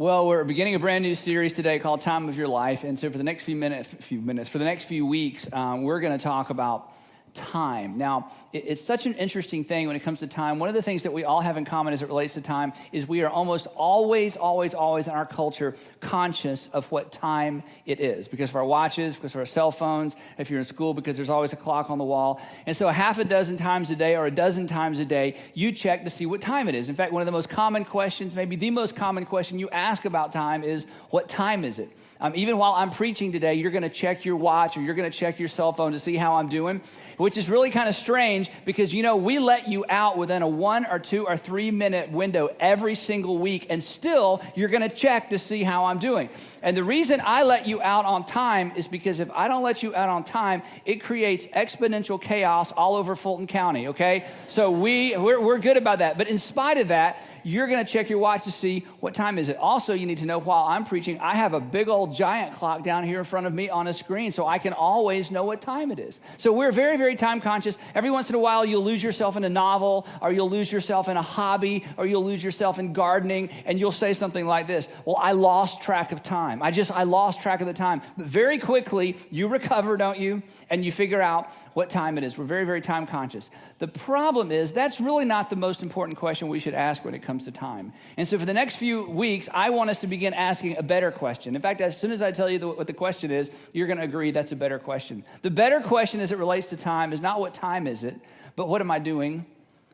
Well, we're beginning a brand new series today called Time of Your Life. And so for the next few weeks, we're going to talk about time. Now, it's such an interesting thing when it comes to time. One of the things that we all have in common as it relates to time is we are almost always in our culture conscious of what time it is because of our watches, because of our cell phones, if you're in school, because there's always a clock on the wall. And so a half a dozen times a day or a dozen times a day, you check to see what time it is. In fact, one of the most common questions, maybe the most common question you ask about time is, what time is it? Even while I'm preaching today, you're going to check your watch or you're going to check your cell phone to see how I'm doing, which is really kind of strange because, we let you out within a 1 or 2 or 3 minute window every single week, and still you're going to check to see how I'm doing. And the reason I let you out on time is because if I don't let you out on time, it creates exponential chaos all over Fulton County, okay? So we're good about that. But in spite of that, you're going to check your watch to see what time is it. Also, you need to know while I'm preaching, I have a big old giant clock down here in front of me on a screen, so I can always know what time it is. So we're very, very time conscious. Every once in a while, you'll lose yourself in a novel, or you'll lose yourself in a hobby, or you'll lose yourself in gardening, and you'll say something like this: well, I lost track of time. I lost track of the time. But very quickly, you recover, don't you? And you figure out what time it is. We're very, very time conscious. The problem is that's really not the most important question we should ask when it comes to time. And so for the next few weeks, I want us to begin asking a better question. In fact, as soon as I tell you what the question is, you're going to agree that's a better question. The better question as it relates to time is not what time is it, but what am I doing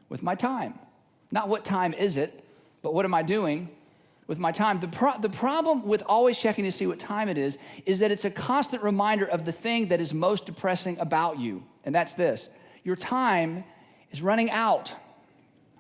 with my time? Not what time is it, but what am I doing with my time? The problem with always checking to see what time it is that it's a constant reminder of the thing that is most depressing about you. And that's this: your time is running out.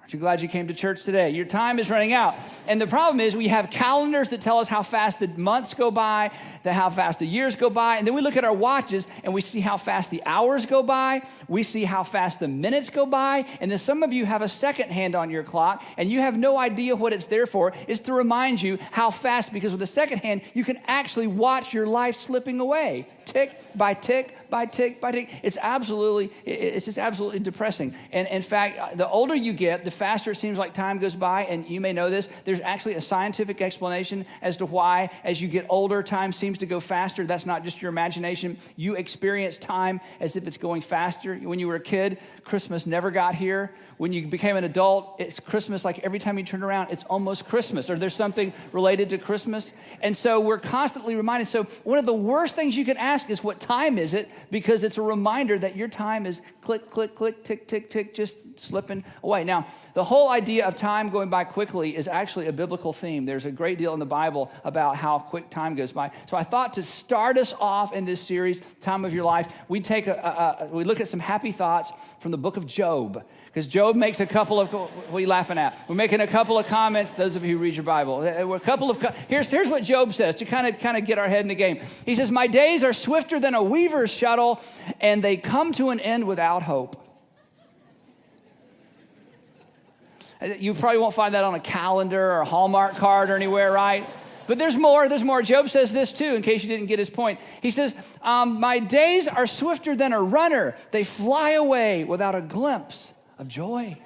Aren't you glad you came to church today? Your time is running out. And the problem is we have calendars that tell us how fast the months go by, how fast the years go by. And then we look at our watches and we see how fast the hours go by. We see how fast the minutes go by. And then some of you have a second hand on your clock and you have no idea what it's there for. It's to remind you how fast, because with the second hand, you can actually watch your life slipping away. Tick by tick by tick by tick. It's just absolutely depressing. And in fact, the older you get, the faster it seems like time goes by. And you may know this. There's actually a scientific explanation as to why, as you get older, time seems to go faster. That's not just your imagination. You experience time as if it's going faster. When you were a kid, Christmas never got here. When you became an adult, it's Christmas like every time you turn around, it's almost Christmas, or there's something related to Christmas. And so we're constantly reminded. So one of the worst things you can ask is, what time is it? Because it's a reminder that your time is click, click, click, tick, tick, tick, just slipping away. Now, the whole idea of time going by quickly is actually a biblical theme. There's a great deal in the Bible about how quick time goes by. So I thought to start us off in this series, Time of Your Life, we look at some happy thoughts from the book of Job. Because Job makes a couple of, what are you laughing at? We're making a couple of comments, those of you who read your Bible. Here's what Job says to kind of get our head in the game. He says, my days are swifter than a weaver's shuttle, and they come to an end without hope. You probably won't find that on a calendar or a Hallmark card or anywhere, right? But there's more. Job says this too, in case you didn't get his point. He says, my days are swifter than a runner. They fly away without a glimpse of joy.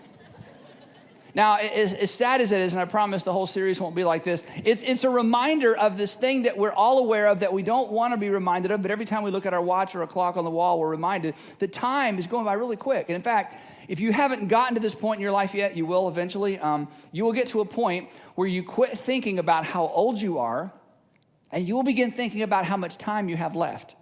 Now, as sad as it is, and I promise the whole series won't be like this, it's a reminder of this thing that we're all aware of that we don't want to be reminded of, but every time we look at our watch or a clock on the wall, we're reminded that time is going by really quick. And in fact, if you haven't gotten to this point in your life yet, you will eventually. You will get to a point where you quit thinking about how old you are, and you will begin thinking about how much time you have left.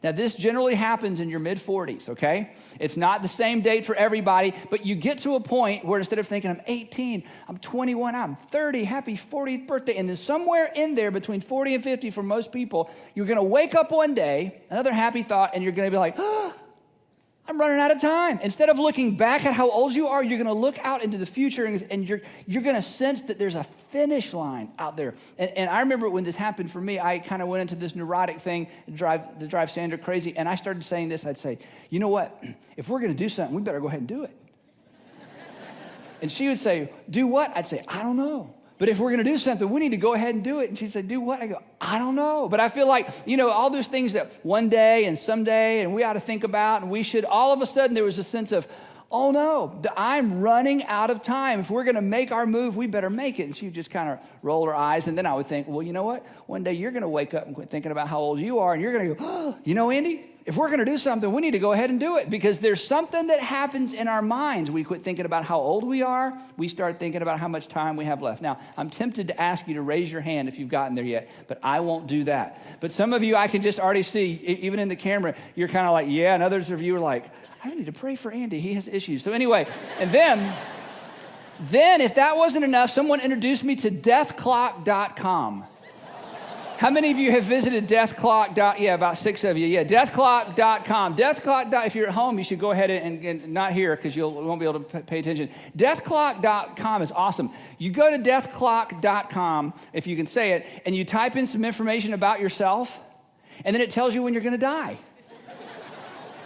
Now, this generally happens in your mid-40s, okay? It's not the same date for everybody, but you get to a point where instead of thinking, I'm 18, I'm 21, I'm 30, happy 40th birthday, and then somewhere in there between 40 and 50 for most people, you're going to wake up one day, another happy thought, and you're going to be like, oh, I'm running out of time. Instead of looking back at how old you are, you're going to look out into the future, and you're going to sense that there's a finish line out there. And I remember when this happened for me, I kind of went into this neurotic thing to drive Sandra crazy, and I started saying this. I'd say, you know what? If we're going to do something, we better go ahead and do it. And she would say, do what? I'd say, I don't know. But if we're going to do something, we need to go ahead and do it. And she said, do what? I go, I don't know. But I feel like, all those things that one day and someday and we ought to think about and we should, all of a sudden there was a sense of, oh no, I'm running out of time. If we're going to make our move, we better make it. And she would just kind of roll her eyes. And then I would think, well, you know what? One day you're going to wake up and quit thinking about how old you are. And you're going to go, oh, you know, Andy, if we're going to do something, we need to go ahead and do it. Because there's something that happens in our minds. We quit thinking about how old we are. We start thinking about how much time we have left. Now, I'm tempted to ask you to raise your hand if you've gotten there yet, but I won't do that. But some of you, I can just already see, even in the camera, you're kind of like, yeah. And others of you are like, I need to pray for Andy. He has issues. So anyway, and then if that wasn't enough, someone introduced me to deathclock.com. How many of you have visited deathclock? Yeah, about 6 of you. Yeah, deathclock.com. If you're at home, you should go ahead and not here because you won't be able to pay attention. Deathclock.com is awesome. You go to deathclock.com, if you can say it, and you type in some information about yourself, and then it tells you when you're going to die.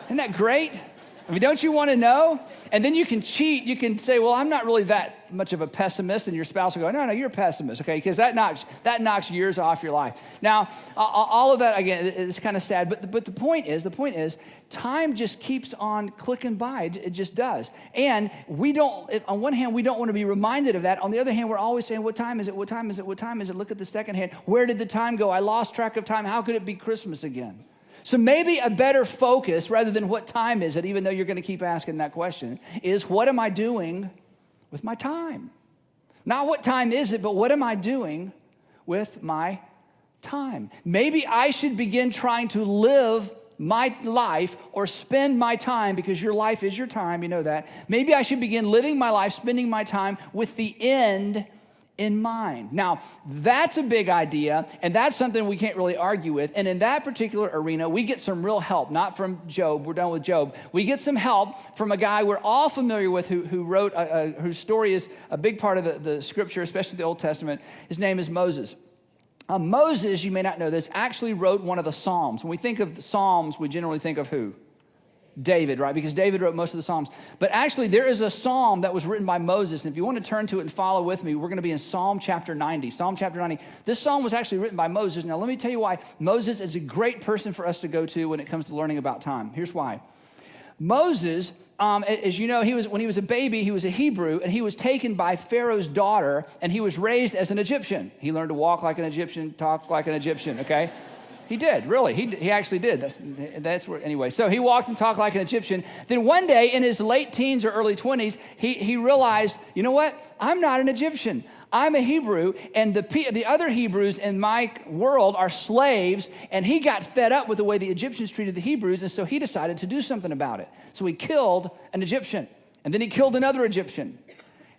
Isn't that great? I mean, don't you want to know? And then you can cheat. You can say, well, I'm not really that much of a pessimist. And your spouse will go, no, you're a pessimist, okay? Because that knocks years off your life. Now, all of that, again, it's kind of sad. But the point is, time just keeps on clicking by. It just does. And we don't, on one hand, we don't want to be reminded of that. On the other hand, we're always saying, what time is it? What time is it? What time is it? Look at the second hand. Where did the time go? I lost track of time. How could it be Christmas again? So maybe a better focus, rather than what time is it, even though you're going to keep asking that question, is what am I doing with my time? Not what time is it, but what am I doing with my time? Maybe I should begin trying to live my life or spend my time, because your life is your time, you know that. Maybe I should begin living my life, spending my time with the end in mind. Now, that's a big idea, and that's something we can't really argue with. And in that particular arena, we get some real help, not from Job. We're done with Job. We get some help from a guy we're all familiar with who wrote, whose story is a big part of the scripture, especially the Old Testament. His name is Moses. Moses, you may not know this, actually wrote one of the Psalms. When we think of the Psalms, we generally think of who? David, right? Because David wrote most of the Psalms. But actually, there is a psalm that was written by Moses. And if you want to turn to it and follow with me, we're going to be in Psalm chapter 90. Psalm chapter 90. This psalm was actually written by Moses. Now, let me tell you why Moses is a great person for us to go to when it comes to learning about time. Here's why. Moses, as you know, when he was a baby, he was a Hebrew, and he was taken by Pharaoh's daughter, and he was raised as an Egyptian. He learned to walk like an Egyptian, talk like an Egyptian, okay? He did, really. He actually did. That's where, anyway. So he walked and talked like an Egyptian. Then one day in his late teens or early 20s, he realized, you know what? I'm not an Egyptian. I'm a Hebrew, and the other Hebrews in my world are slaves, and he got fed up with the way the Egyptians treated the Hebrews, and so he decided to do something about it. So he killed an Egyptian, and then he killed another Egyptian.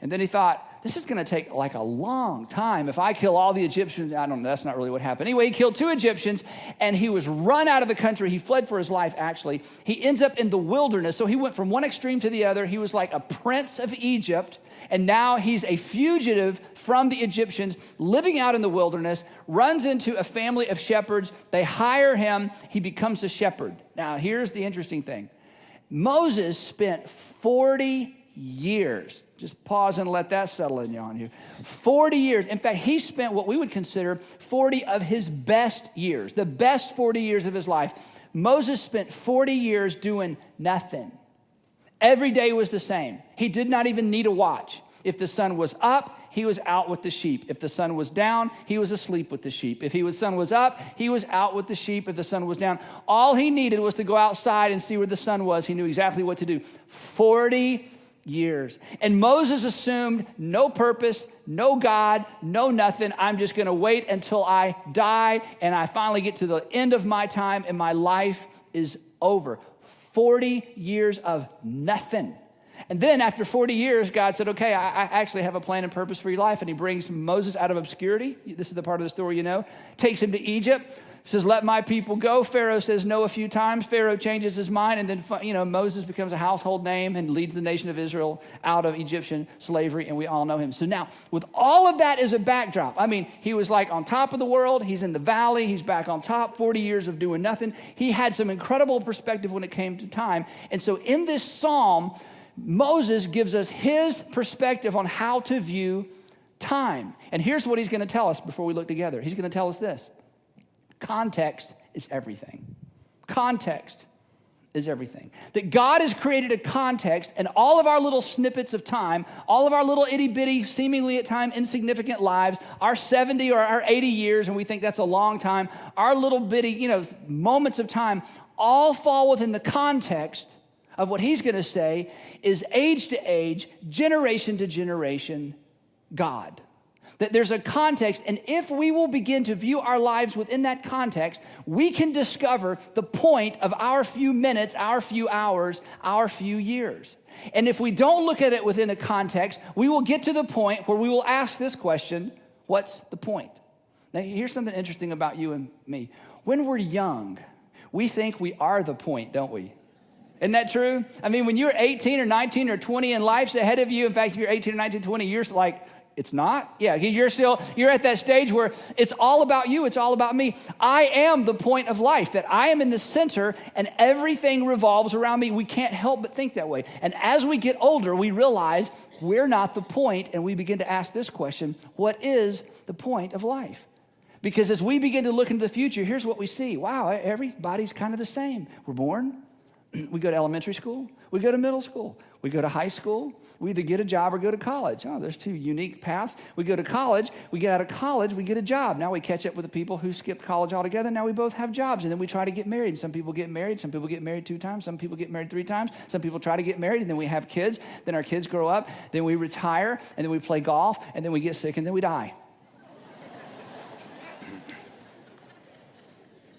And then he thought, this is going to take like a long time. If I kill all the Egyptians, I don't know, that's not really what happened. Anyway, he killed 2 Egyptians, and he was run out of the country. He fled for his life, actually. He ends up in the wilderness. So he went from one extreme to the other. He was like a prince of Egypt, and now he's a fugitive from the Egyptians, living out in the wilderness, runs into a family of shepherds. They hire him. He becomes a shepherd. Now, here's the interesting thing. Moses spent 40 years. Just pause and let that settle in on you. 40 years. In fact, he spent what we would consider 40 of his best years, the best 40 years of his life. Moses spent 40 years doing nothing. Every day was the same. He did not even need a watch. If the sun was up, he was out with the sheep. If the sun was down, he was asleep with the sheep. If the sun was up, he was out with the sheep. If the sun was down, all he needed was to go outside and see where the sun was. He knew exactly what to do. 40 years. And Moses assumed no purpose, no God, no nothing. I'm just going to wait until I die and I finally get to the end of my time and my life is over. 40 years of nothing. And then after 40 years, God said, okay, I actually have a plan and purpose for your life. And he brings Moses out of obscurity. This is the part of the story you know. Takes him to Egypt. Says, let my people go. Pharaoh says no a few times. Pharaoh changes his mind. And then, Moses becomes a household name and leads the nation of Israel out of Egyptian slavery. And we all know him. So now, with all of that as a backdrop, I mean, he was like on top of the world. He's in the valley. He's back on top. 40 years of doing nothing. He had some incredible perspective when it came to time. And so in this psalm, Moses gives us his perspective on how to view time. And here's what he's going to tell us before we look together. He's going to tell us this. Context is everything. Context is everything. That God has created a context, and all of our little snippets of time, all of our little itty-bitty, seemingly at times insignificant lives, our 70 or our 80 years, and we think that's a long time, our little bitty, moments of time, all fall within the context of what he's going to say is age to age, generation to generation, God. That there's a context, and if we will begin to view our lives within that context, we can discover the point of our few minutes, our few hours, our few years. And if we don't look at it within a context, we will get to the point where we will ask this question, what's the point? Now, here's something interesting about you and me. When we're young, we think we are the point, don't we? Isn't that true? I mean, when you're 18 or 19 or 20 and life's ahead of you, in fact, if you're 18 or 19, 20, you're like, it's not? Yeah, you're at that stage where it's all about you, it's all about me. I am the point of life, that I am in the center and everything revolves around me. We can't help but think that way. And as we get older, we realize we're not the point, and we begin to ask this question, what is the point of life? Because as we begin to look into the future, here's what we see. Wow, everybody's kind of the same. We're born, we go to elementary school, we go to middle school, we go to high school, we either get a job or go to college. Oh, there's two unique paths. We go to college, we get out of college, we get a job. Now we catch up with the people who skipped college altogether. Now we both have jobs, and then we try to get married. Some people get married, some people get married 2 times, some people get married 3 times, some people try to get married, and then we have kids, then our kids grow up, then we retire, and then we play golf, and then we get sick, and then we die.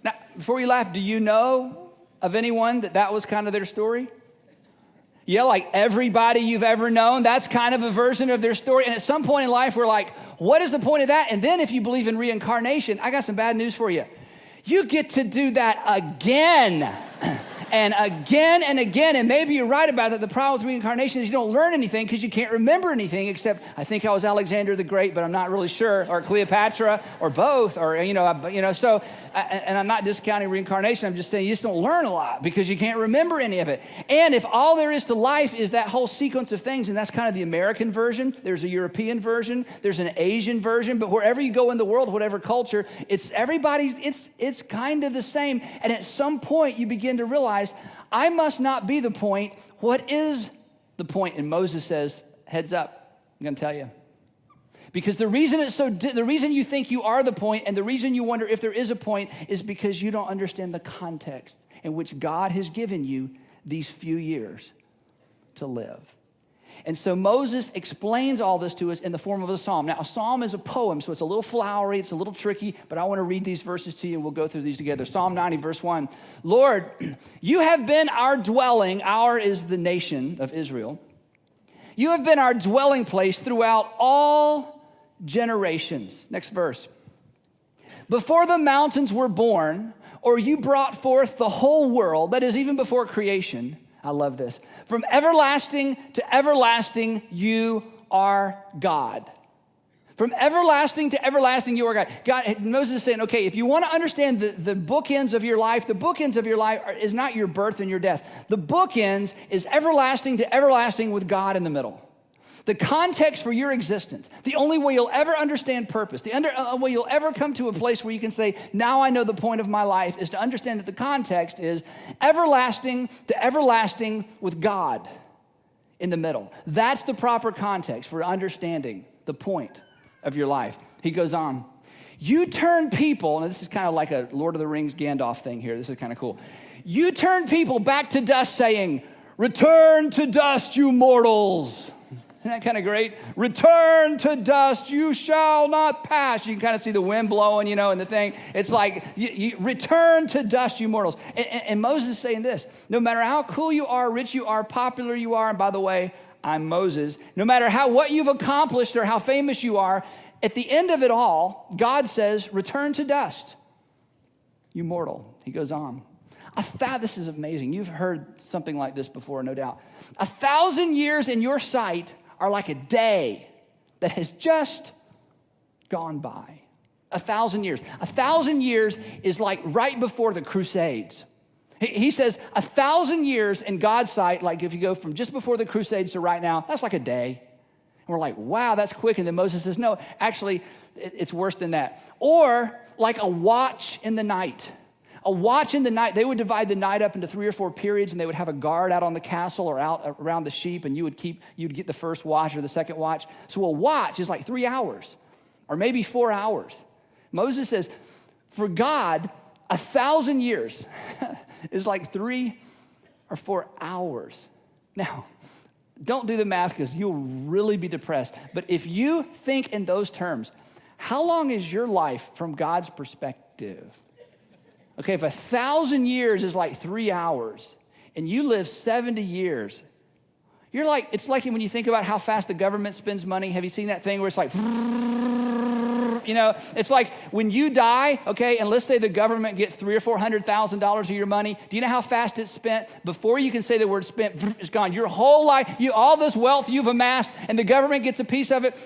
Now, before you laugh, do you know of anyone that was kind of their story? Yeah, like everybody you've ever known, that's kind of a version of their story. And at some point in life, we're like, what is the point of that? And then if you believe in reincarnation, I got some bad news for you. You get to do that again. And again and again, and maybe you're right about that. The problem with reincarnation is you don't learn anything because you can't remember anything except I think I was Alexander the Great, but I'm not really sure, or Cleopatra, or both, or So, and I'm not discounting reincarnation. I'm just saying you just don't learn a lot because you can't remember any of it. And if all there is to life is that whole sequence of things, and that's kind of the American version. There's a European version. There's an Asian version. But wherever you go in the world, whatever culture, it's kind of the same. And at some point, you begin to realize, I must not be the point. What is the point? And Moses says, heads up, I'm going to tell you. Because the reason you think you are the point and the reason you wonder if there is a point is because you don't understand the context in which God has given you these few years to live. And so Moses explains all this to us in the form of a psalm. Now, a psalm is a poem, so it's a little flowery, it's a little tricky, but I want to read these verses to you, and we'll go through these together. Psalm 90, verse 1. Lord, you have been our dwelling. Our is the nation of Israel. You have been our dwelling place throughout all generations. Next verse. Before the mountains were born, or you brought forth the whole world, that is, even before creation, I love this. From everlasting to everlasting, you are God. From everlasting to everlasting, you are God. God, Moses is saying, okay, if you want to understand the bookends of your life, the bookends of your life is not your birth and your death. The bookends is everlasting to everlasting with God in the middle. The context for your existence, the only way you'll ever understand purpose, the way you'll ever come to a place where you can say, now I know the point of my life, is to understand that the context is everlasting to everlasting with God in the middle. That's the proper context for understanding the point of your life. He goes on, you turn people, and this is kind of like a Lord of the Rings Gandalf thing here. This is kind of cool. You turn people back to dust saying, return to dust, you mortals. Isn't that kind of great? Return to dust, you shall not pass. You can kind of see the wind blowing, and the thing. It's like, you return to dust, you mortals. And Moses is saying this, no matter how cool you are, rich you are, popular you are, and by the way, I'm Moses, no matter what you've accomplished or how famous you are, at the end of it all, God says, return to dust, you mortal. He goes on. I thought this is amazing. You've heard something like this before, no doubt. 1,000 years in your sight are like a day that has just gone by. 1,000 years. 1,000 years is like right before the Crusades. He says 1,000 years in God's sight, like if you go from just before the Crusades to right now, that's like a day. And we're like, wow, that's quick. And then Moses says, no, actually, it's worse than that. Or like a watch in the night. A watch in the night, they would divide the night up into 3 or 4 periods, and they would have a guard out on the castle or out around the sheep, and you'd get the first watch or the second watch. So a watch is like 3 hours or maybe 4 hours. Moses says, for God, 1,000 years is like 3 or 4 hours. Now, don't do the math because you'll really be depressed. But if you think in those terms, how long is your life from God's perspective? Okay, if 1,000 years is like 3 hours and you live 70 years, it's like when you think about how fast the government spends money. Have you seen that thing where it's like, it's like when you die, okay, and let's say the government gets $300,000 or $400,000 of your money. Do you know how fast it's spent? Before you can say the word spent, it's gone. Your whole life, all this wealth you've amassed, and the government gets a piece of it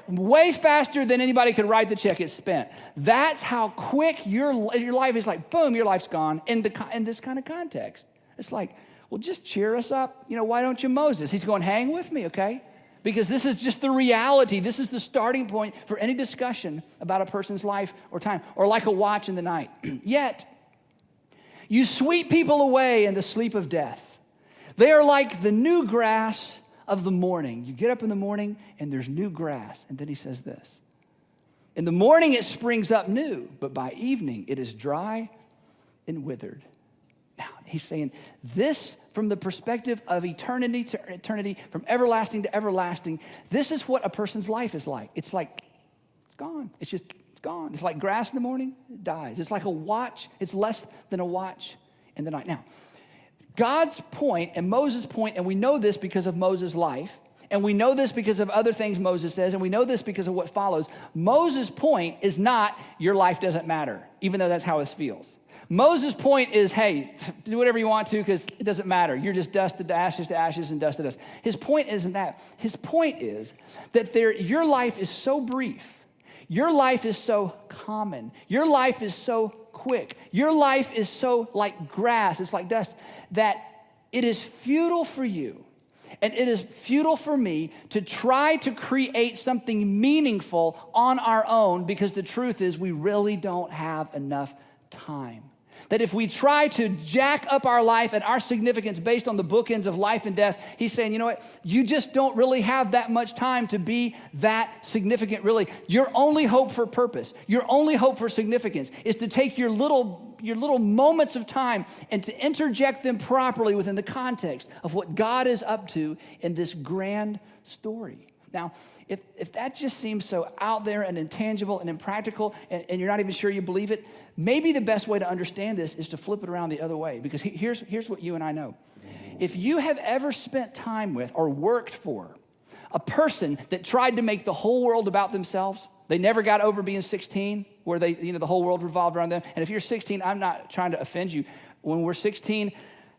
way faster than anybody could write the check. It's spent. That's how quick your life is. Like, boom, your life's gone. In this kind of context, it's like, well, just cheer us up. Why don't you, Moses? He's going, hang with me, okay? Because this is just the reality. This is the starting point for any discussion about a person's life or time, or like a watch in the night. Yet, you sweep people away in the sleep of death. They are like the new grass of the morning. You get up in the morning and there's new grass. And then he says this. In the morning it springs up new, but by evening it is dry and withered. Now, he's saying this from the perspective of eternity to eternity, from everlasting to everlasting. This is what a person's life is like. It's like, it's gone. It's gone. It's like grass in the morning, it dies. It's like a watch. It's less than a watch in the night. Now, God's point and Moses' point, and we know this because of Moses' life, and we know this because of other things Moses says, and we know this because of what follows. Moses' point is not your life doesn't matter, even though that's how it feels. Moses' point is, hey, do whatever you want to because it doesn't matter. You're just dust to ashes and dust to dust. His point isn't that. His point is that your life is so brief. Your life is so common. Your life is so quick. Your life is so like grass. It's like dust that it is futile for you. And it is futile for me to try to create something meaningful on our own because the truth is we really don't have enough time. That if we try to jack up our life and our significance based on the bookends of life and death, he's saying, you know what? You just don't really have that much time to be that significant, really. Your only hope for purpose, your only hope for significance is to take your little moments of time and to interject them properly within the context of what God is up to in this grand story. Now, if that just seems so out there and intangible and impractical and you're not even sure you believe it, maybe the best way to understand this is to flip it around the other way. Because here's what you and I know. If you have ever spent time with or worked for a person that tried to make the whole world about themselves, they never got over being 16, where the whole world revolved around them. And if you're 16, I'm not trying to offend you. When we're 16,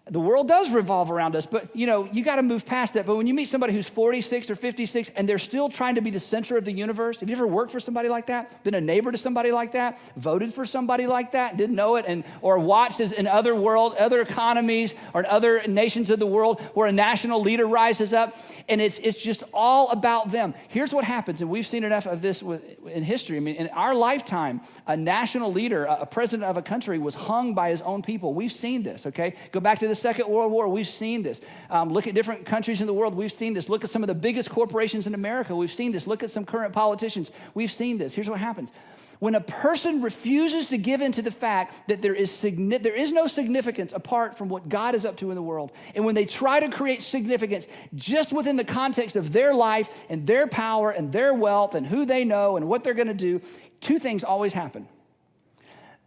the world does revolve around us, but you got to move past that. But when you meet somebody who's 46 or 56 and they're still trying to be the center of the universe, have you ever worked for somebody like that? Been a neighbor to somebody like that? Voted for somebody like that? Didn't know it? Or watched as in other economies or in other nations of the world where a national leader rises up and it's just all about them. Here's what happens, and we've seen enough of this in history. I mean, in our lifetime, a national leader, a president of a country was hung by his own people. We've seen this, okay? Go back to the Second World War, we've seen this. Look at different countries in the world, we've seen this. Look at some of the biggest corporations in America, we've seen this. Look at some current politicians, we've seen this. Here's what happens. When a person refuses to give in to the fact that there is no significance apart from what God is up to in the world, and when they try to create significance just within the context of their life and their power and their wealth and who they know and what they're going to do, two things always happen.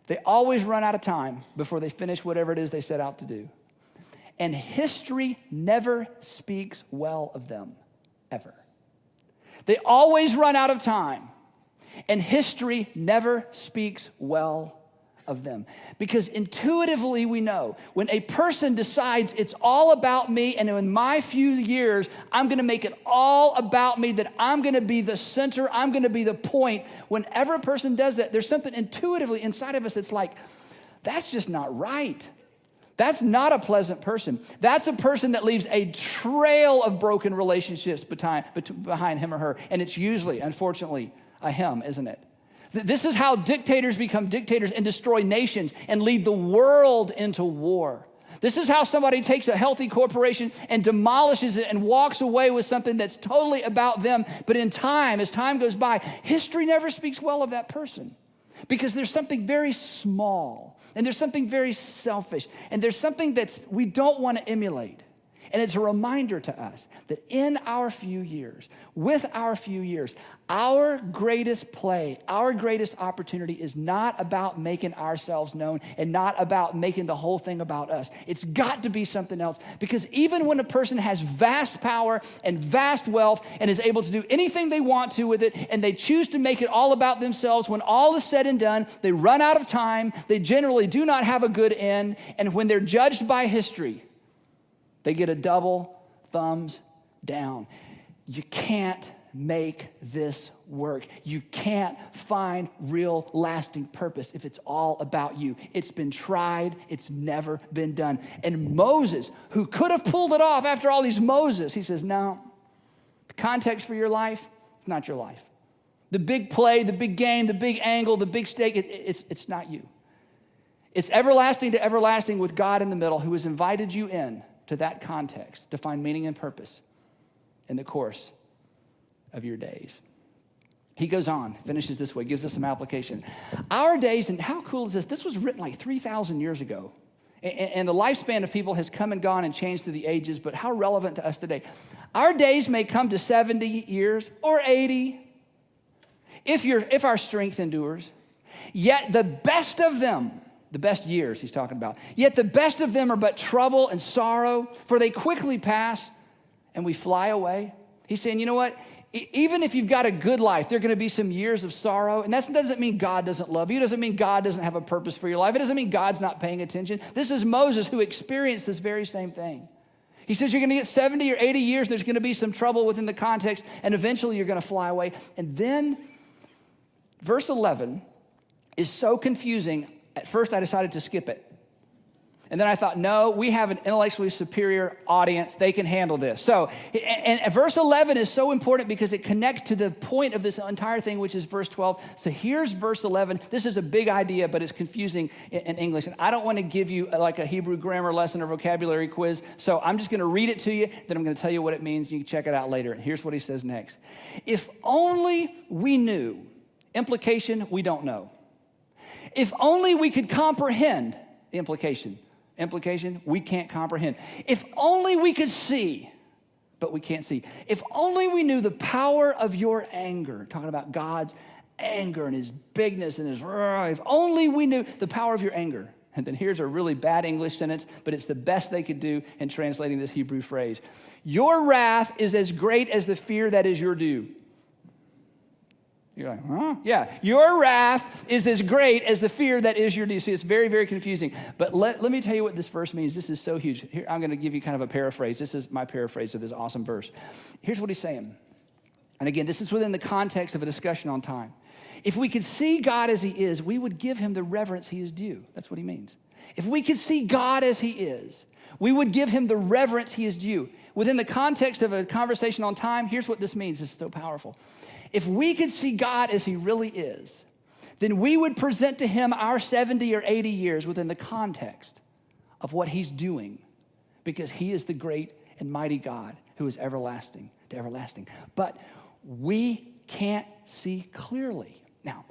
They always run out of time before they finish whatever it is they set out to do. And history never speaks well of them, ever. They always run out of time. And history never speaks well of them. Because intuitively we know when a person decides it's all about me and in my few years, I'm going to make it all about me, that I'm going to be the center, I'm going to be the point. Whenever a person does that, there's something intuitively inside of us that's like, that's just not right. That's not a pleasant person. That's a person that leaves a trail of broken relationships behind him or her. And it's usually, unfortunately, a him, isn't it? This is how dictators become dictators and destroy nations and lead the world into war. This is how somebody takes a healthy corporation and demolishes it and walks away with something that's totally about them. But in time, as time goes by, history never speaks well of that person because there's something very small and there's something very selfish and there's something that's we don't want to emulate. And it's a reminder to us that in our few years, with our few years, our greatest play, our greatest opportunity is not about making ourselves known and not about making the whole thing about us. It's got to be something else, because even when a person has vast power and vast wealth and is able to do anything they want to with it, and they choose to make it all about themselves, when all is said and done, they run out of time, they generally do not have a good end, and when they're judged by history, they get a double thumbs down. You can't make this work. You can't find real lasting purpose if it's all about you. It's been tried. It's never been done. And Moses, who could have pulled it off after all these Moses, he says, no, the context for your life, it's not your life. The big play, the big game, the big angle, the big stake, it's not you. It's everlasting to everlasting with God in the middle, who has invited you in to that context to find meaning and purpose in the course of your days. He goes on, finishes this way, gives us some application. Our days, and how cool is this? This was written like 3,000 years ago. And the lifespan of people has come and gone and changed through the ages, but how relevant to us today. Our days may come to 70 years or 80 if our strength endures. Yet the best of them, the best years he's talking about, yet the best of them are but trouble and sorrow, for they quickly pass and we fly away. He's saying, you know what? Even if you've got a good life, there are going to be some years of sorrow. And that doesn't mean God doesn't love you. It doesn't mean God doesn't have a purpose for your life. It doesn't mean God's not paying attention. This is Moses, who experienced this very same thing. He says you're going to get 70 or 80 years, and there's going to be some trouble within the context, and eventually you're going to fly away. And then verse 11 is so confusing. At first, I decided to skip it. And then I thought, no, we have an intellectually superior audience. They can handle this. So, and verse 11 is so important because it connects to the point of this entire thing, which is verse 12. So here's verse 11. This is a big idea, but it's confusing in English. And I don't want to give you like a Hebrew grammar lesson or vocabulary quiz. So I'm just going to read it to you. Then I'm going to tell you what it means. You can check it out later. And here's what he says next. If only we knew. Implication, we don't know. If only we could comprehend the implication. Implication, we can't comprehend. If only we could see, but we can't see. If only we knew the power of your anger, talking about God's anger and his bigness and his, if only we knew the power of your anger. And then here's a really bad English sentence, but it's the best they could do in translating this Hebrew phrase. Your wrath is as great as the fear that is your due. You're like, huh? Yeah, your wrath is as great as the fear that is your due. See, it's very, very confusing. But let me tell you what this verse means. This is so huge. Here, I'm going to give you kind of a paraphrase. This is my paraphrase of this awesome verse. Here's what he's saying. And again, this is within the context of a discussion on time. If we could see God as he is, we would give him the reverence he is due. That's what he means. If we could see God as he is, we would give him the reverence he is due. Within the context of a conversation on time, here's what this means. This is so powerful. If we could see God as he really is, then we would present to him our 70 or 80 years within the context of what he's doing, because he is the great and mighty God who is everlasting to everlasting. But we can't see clearly. Now,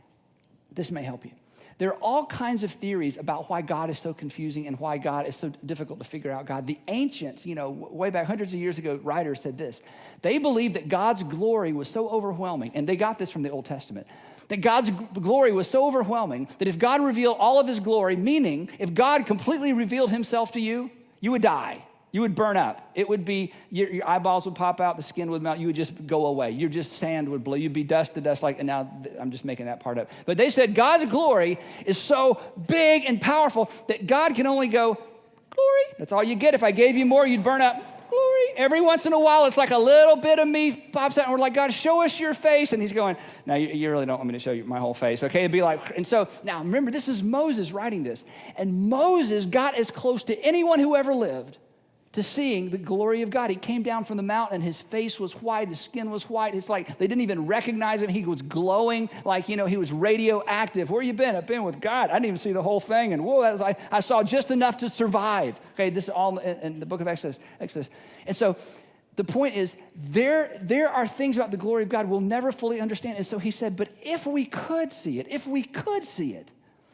this may help you. There are all kinds of theories about why God is so confusing and why God is so difficult to figure out God. The ancients, way back hundreds of years ago, writers said this. They believed that God's glory was so overwhelming, and they got this from the Old Testament, that God's glory was so overwhelming that if God revealed all of his glory, meaning if God completely revealed himself to you, you would die. You would burn up. It would be, your eyeballs would pop out, the skin would melt, you would just go away. Your just sand would blow. You'd be dust to dust and now I'm just making that part up. But they said God's glory is so big and powerful that God can only go, glory. That's all you get. If I gave you more, you'd burn up. Glory. Every once in a while, it's like a little bit of me pops out and we're like, God, show us your face. And he's going, no, you really don't want me to show you my whole face. Okay, it'd be like, and so now remember, this is Moses writing this. And Moses got as close to anyone who ever lived to seeing the glory of God. He came down from the mountain, and his face was white, his skin was white. It's like they didn't even recognize him. He was glowing like, he was radioactive. Where you been? I've been with God. I didn't even see the whole thing, and whoa, I saw just enough to survive. Okay, this is all in the book of Exodus. And so the point is, there are things about the glory of God we'll never fully understand. And so he said, but if we could see it,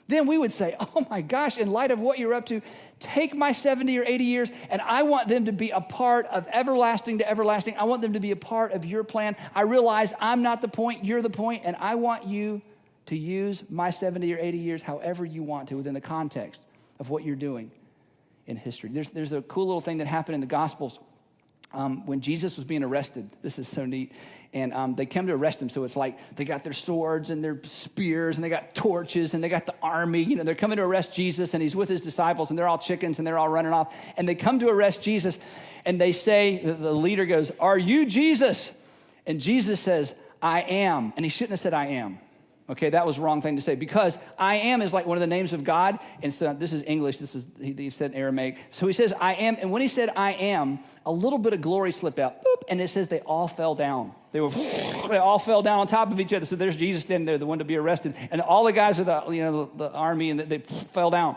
then we would say, oh my gosh, in light of what you're up to, take my 70 or 80 years, and I want them to be a part of everlasting to everlasting. I want them to be a part of your plan. I realize I'm not the point, you're the point, and I want you to use my 70 or 80 years however you want to within the context of what you're doing in history. There's a cool little thing that happened in the Gospels when Jesus was being arrested. This is so neat. And they come to arrest him, so it's like they got their swords and their spears and they got torches and they got the army. They're coming to arrest Jesus, and he's with his disciples, and they're all chickens and they're all running off. And they come to arrest Jesus, and they say, the leader goes, "Are you Jesus?" And Jesus says, "I am." And he shouldn't have said, "I am." Okay, that was the wrong thing to say, because I am is like one of the names of God. And so this is English. He said Aramaic. So he says, I am. And when he said, I am, a little bit of glory slipped out. Boop, and it says they all fell down. They all fell down on top of each other. So there's Jesus standing there, the one to be arrested. And all the guys of the army, and they fell down.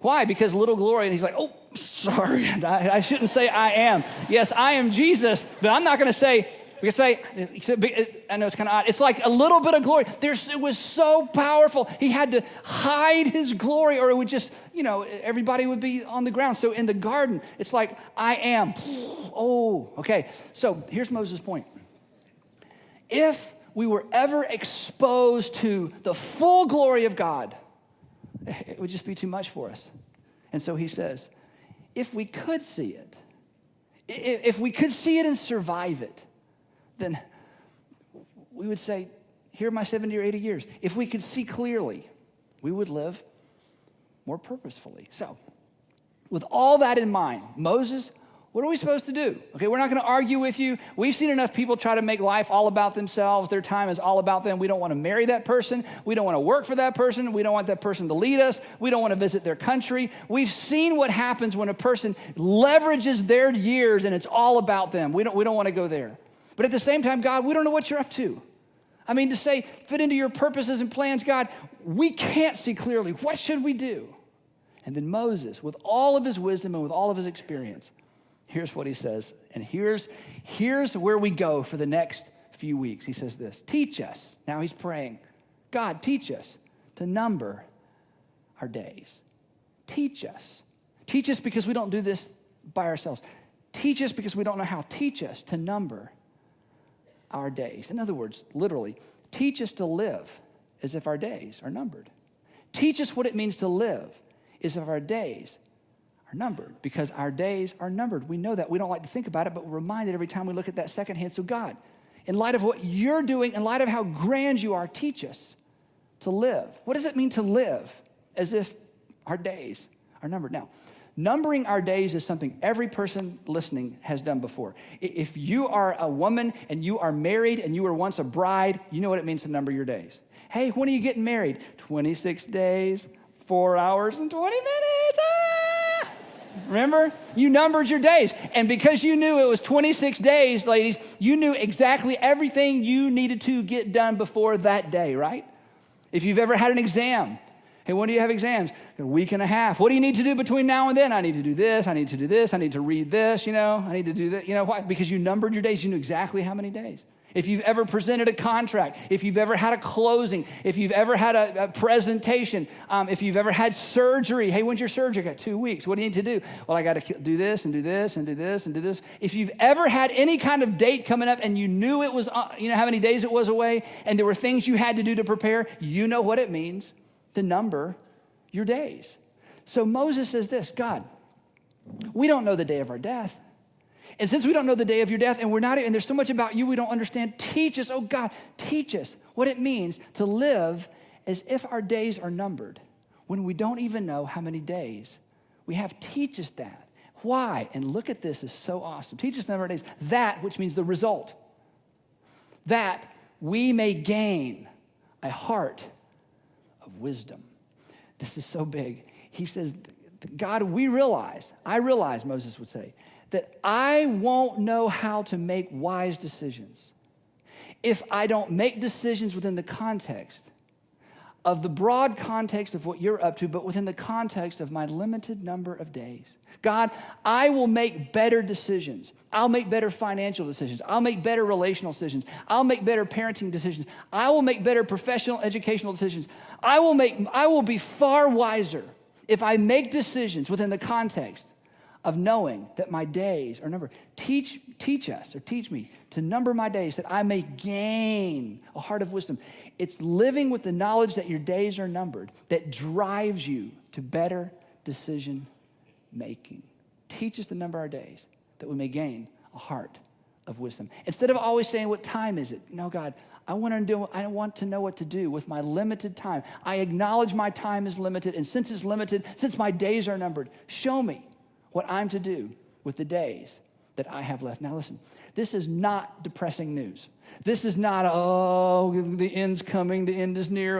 Why? Because little glory. And he's like, oh, sorry. I shouldn't say I am. Yes, I am Jesus, but I'm not going to say, we can say, I know it's kind of odd. It's like a little bit of glory. It was so powerful. He had to hide his glory, or it would just, everybody would be on the ground. So in the garden, it's like, I am. Oh, okay. So here's Moses' point. If we were ever exposed to the full glory of God, it would just be too much for us. And so he says, if we could see it, if we could see it and survive it, then we would say, here are my 70 or 80 years. If we could see clearly, we would live more purposefully. So, with all that in mind, Moses, what are we supposed to do? Okay, we're not going to argue with you. We've seen enough people try to make life all about themselves. Their time is all about them. We don't want to marry that person. We don't want to work for that person. We don't want that person to lead us. We don't want to visit their country. We've seen what happens when a person leverages their years and it's all about them. We don't want to go there. But at the same time, God, we don't know what you're up to. I mean, to say, fit into your purposes and plans, God, we can't see clearly. What should we do? And then Moses, with all of his wisdom and with all of his experience, here's what he says. And here's where we go for the next few weeks. He says this, teach us. Now he's praying, God, teach us to number our days. Teach us. Teach us because we don't do this by ourselves. Teach us because we don't know how. Teach us to number our days. In other words, literally, teach us to live as if our days are numbered. Teach us what it means to live as if our days are numbered, because our days are numbered. We know that. We don't like to think about it, but we're reminded every time we look at that second hand. So God, in light of what you're doing, in light of how grand you are, teach us to live. What does it mean to live as if our days are numbered? Now, numbering our days is something every person listening has done before. If you are a woman and you are married and you were once a bride, you know what it means to number your days. Hey, when are you getting married? 26 days, 4 hours, and 20 minutes. Ah! Remember? You numbered your days. And because you knew it was 26 days, ladies, you knew exactly everything you needed to get done before that day, right? If you've ever had an exam, hey, when do you have exams? A week and a half. What do you need to do between now and then? I need to do this. I need to do this. I need to read this, I need to do that. Why? Because you numbered your days. You knew exactly how many days. If you've ever presented a contract, if you've ever had a closing, if you've ever had a presentation, if you've ever had surgery, hey, when's your surgery? I got 2 weeks. What do you need to do? Well, I got to do this and do this and do this and do this. If you've ever had any kind of date coming up and you knew it was, how many days it was away, and there were things you had to do to prepare, you know what it means to number your days. So Moses says this, God, we don't know the day of our death. And since we don't know the day of your death, and there's so much about you we don't understand, teach us, oh God, teach us what it means to live as if our days are numbered when we don't even know how many days we have. Teach us that. Why? And look at this, is so awesome. Teach us the number of days. That, which means the result, that we may gain a heart of wisdom. This is so big. He says, God, I realize, Moses would say, that I won't know how to make wise decisions if I don't make decisions within the context of the broad context of what you're up to, but within the context of my limited number of days. God, I will make better decisions. I'll make better financial decisions. I'll make better relational decisions. I'll make better parenting decisions. I will make better professional, educational decisions. I will be far wiser if I make decisions within the context of knowing that my days are numbered. Teach me to number my days that I may gain a heart of wisdom. It's living with the knowledge that your days are numbered that drives you to better decision making. Teach us to number our days that we may gain a heart of wisdom. Instead of always saying, what time is it? No, God, I want to know what to do with my limited time. I acknowledge my time is limited, and since it's limited, since my days are numbered, show me what I'm to do with the days that I have left. Now listen, this is not depressing news. This is not, the end's coming, the end is near.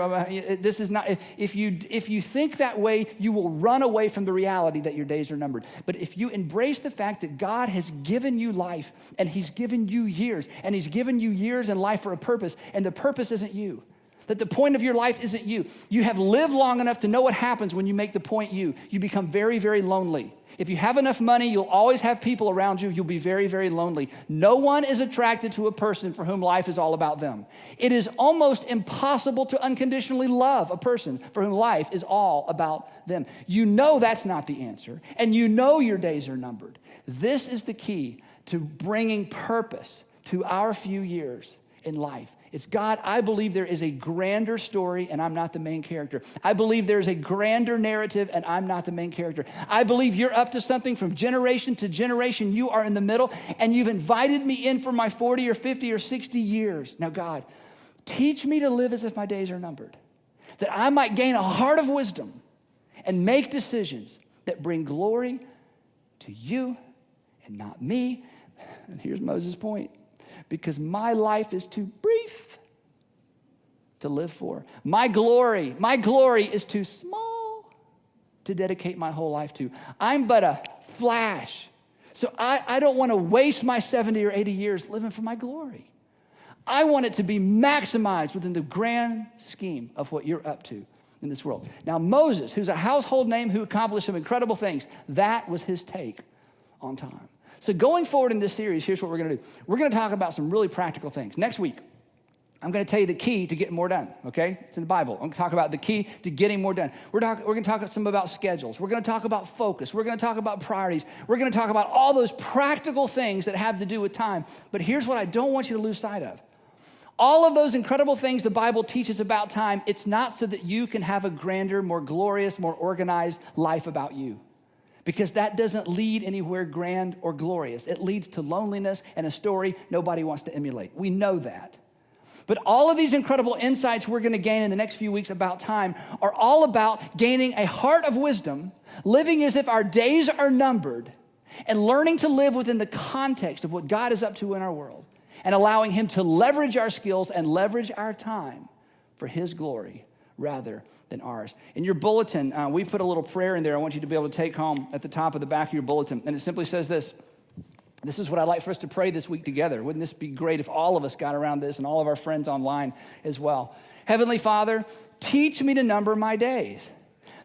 This is not, if you think that way, you will run away from the reality that your days are numbered. But if you embrace the fact that God has given you life, and he's given you years, and he's given you years in life for a purpose, and the purpose isn't you, that the point of your life isn't you. You have lived long enough to know what happens when you make the point you. You become very, very lonely. If you have enough money, you'll always have people around you. You'll be very, very lonely. No one is attracted to a person for whom life is all about them. It is almost impossible to unconditionally love a person for whom life is all about them. You know that's not the answer, and you know your days are numbered. This is the key to bringing purpose to our few years in life. It's, God, I believe there is a grander story and I'm not the main character. I believe there's a grander narrative and I'm not the main character. I believe you're up to something from generation to generation. You are in the middle and you've invited me in for my 40 or 50 or 60 years. Now, God, teach me to live as if my days are numbered, that I might gain a heart of wisdom and make decisions that bring glory to you and not me. And here's Moses' point. Because my life is too brief to live for. My glory is too small to dedicate my whole life to. I'm but a flash. So I don't want to waste my 70 or 80 years living for my glory. I want it to be maximized within the grand scheme of what you're up to in this world. Now, Moses, who's a household name who accomplished some incredible things, that was his take on time. So going forward in this series, here's what we're going to do. We're going to talk about some really practical things. Next week, I'm going to tell you the key to getting more done, okay? It's in the Bible. I'm going to talk about the key to getting more done. We're going to talk some about schedules. We're going to talk about focus. We're going to talk about priorities. We're going to talk about all those practical things that have to do with time. But here's what I don't want you to lose sight of. All of those incredible things the Bible teaches about time, it's not so that you can have a grander, more glorious, more organized life about you. Because that doesn't lead anywhere grand or glorious. It leads to loneliness and a story nobody wants to emulate. We know that. But all of these incredible insights we're going to gain in the next few weeks about time are all about gaining a heart of wisdom, living as if our days are numbered, and learning to live within the context of what God is up to in our world, and allowing him to leverage our skills and leverage our time for his glory rather than ours. In your bulletin, we put a little prayer in there I want you to be able to take home at the top of the back of your bulletin. And it simply says this. This is what I'd like for us to pray this week together. Wouldn't this be great if all of us got around this and all of our friends online as well? Heavenly Father, teach me to number my days,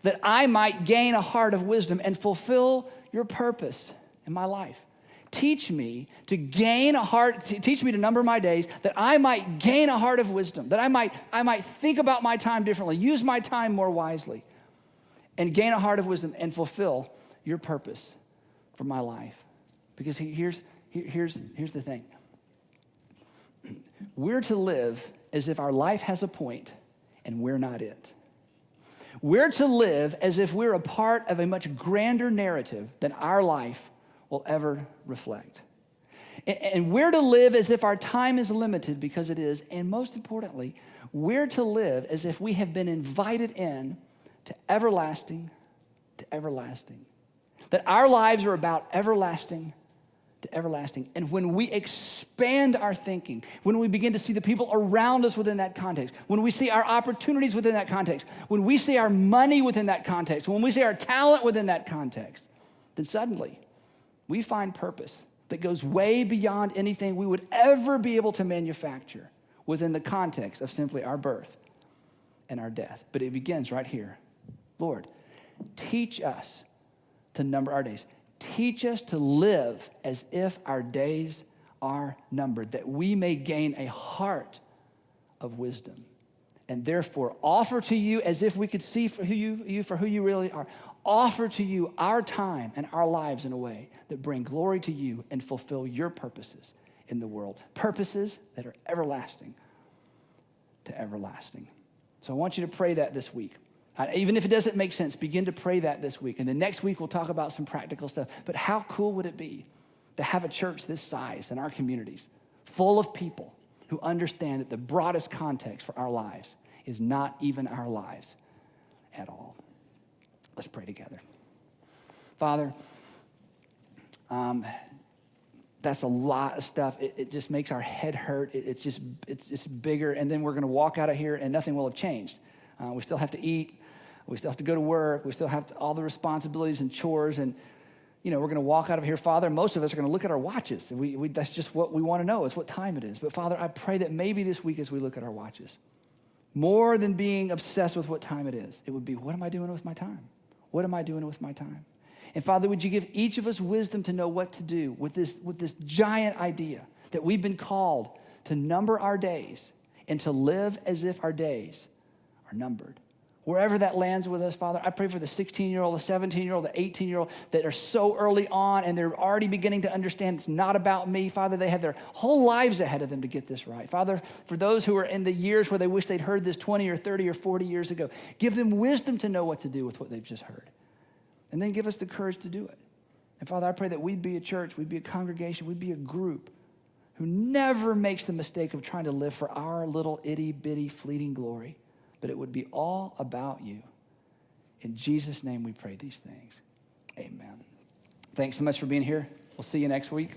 that I might gain a heart of wisdom and fulfill your purpose in my life. Teach me to gain a heart, teach me to number my days, that I might gain a heart of wisdom, that I might think about my time differently, use my time more wisely, and gain a heart of wisdom and fulfill your purpose for my life. Because here's the thing. We're to live as if our life has a point and we're not it. We're to live as if we're a part of a much grander narrative than our life will ever reflect. And we're to live as if our time is limited, because it is. And most importantly, we're to live as if we have been invited in to everlasting to everlasting. That our lives are about everlasting to everlasting. And when we expand our thinking, when we begin to see the people around us within that context, when we see our opportunities within that context, when we see our money within that context, when we see our talent within that context, then suddenly We find purpose that goes way beyond anything we would ever be able to manufacture within the context of simply our birth and our death. But it begins right here. Lord, teach us to number our days. Teach us to live as if our days are numbered, that we may gain a heart of wisdom, and therefore offer to you as if we could see for you for who you really are. Offer to you our time and our lives in a way that bring glory to you and fulfill your purposes in the world. Purposes that are everlasting to everlasting. So I want you to pray that this week. Even if it doesn't make sense, begin to pray that this week. And the next week we'll talk about some practical stuff. But how cool would it be to have a church this size in our communities, full of people who understand that the broadest context for our lives is not even our lives at all. Let's pray together. Father, that's a lot of stuff. It just makes our head hurt. It's just bigger. And then we're going to walk out of here and nothing will have changed. We still have to eat. We still have to go to work. We still have all the responsibilities and chores. And, we're going to walk out of here, Father. Most of us are going to look at our watches. That's just what we want to know is what time it is. But, Father, I pray that maybe this week as we look at our watches, more than being obsessed with what time it is, it would be, what am I doing with my time? What am I doing with my time? And Father, would you give each of us wisdom to know what to do with this giant idea that we've been called to number our days and to live as if our days are numbered. Wherever that lands with us, Father, I pray for the 16-year-old, the 17-year-old, the 18-year-old that are so early on and they're already beginning to understand it's not about me. Father, they have their whole lives ahead of them to get this right. Father, for those who are in the years where they wish they'd heard this 20 or 30 or 40 years ago, give them wisdom to know what to do with what they've just heard. And then give us the courage to do it. And Father, I pray that we'd be a church, we'd be a congregation, we'd be a group who never makes the mistake of trying to live for our little itty-bitty fleeting glory, but it would be all about you. In Jesus' name we pray these things. Amen. Thanks so much for being here. We'll see you next week.